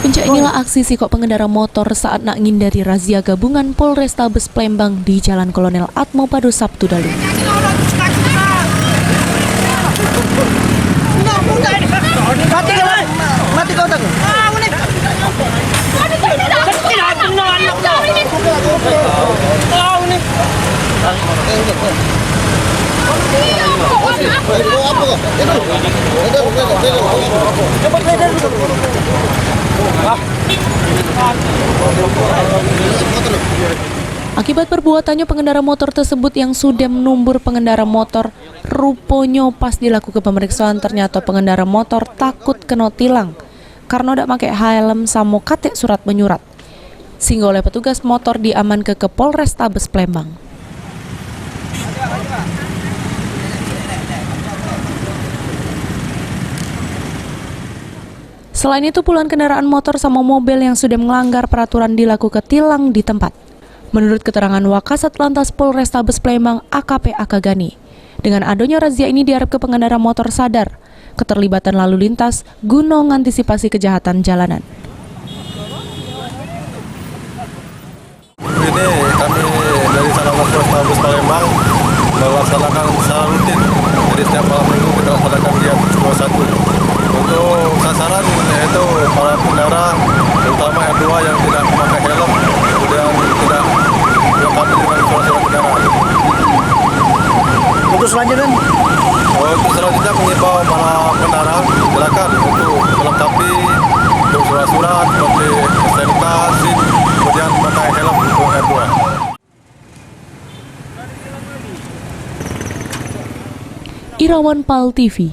Puncak inilah aksi sikok pengendara motor saat nak ngindari razia gabungan Polrestabes Palembang di Jalan Kolonel Atmo pada Sabtu lalu. Mati kau tak? Akibat perbuatannya pengendara motor tersebut yang sudah menumbur pengendara motor, rupanya pas dilakukan pemeriksaan ternyata pengendara motor takut kena tilang karena tidak pakai helm sama katek surat menyurat. Sehingga oleh petugas motor diamankan ke Polrestabes Palembang. Selain itu, puluhan kendaraan motor sama mobil yang sudah melanggar peraturan dilakukan tilang di tempat. Menurut keterangan Wakasat Lantas Polrestabes Palembang AKP Akagani, dengan adanya razia ini diharapkan pengendara motor sadar keterlibatan lalu lintas guna mengantisipasi kejahatan jalanan. Ini kami dari Satlantas Polrestabes Palembang melaksanakan secara rutin. Jadi setiap malam minggu kita laksanakan jam 21. Untuk sasaran yaitu para pengendara, terutama yang dua yang tidak memakai helm, kemudian tidak melengkapi dengan surat-surat kendaraan. Untuk selanjutnya mengimbau para pengendara silakan untuk melengkapi untuk surat-surat seperti STNK, SIM, kemudian memakai helm untuk R2. Irawan PAL TV.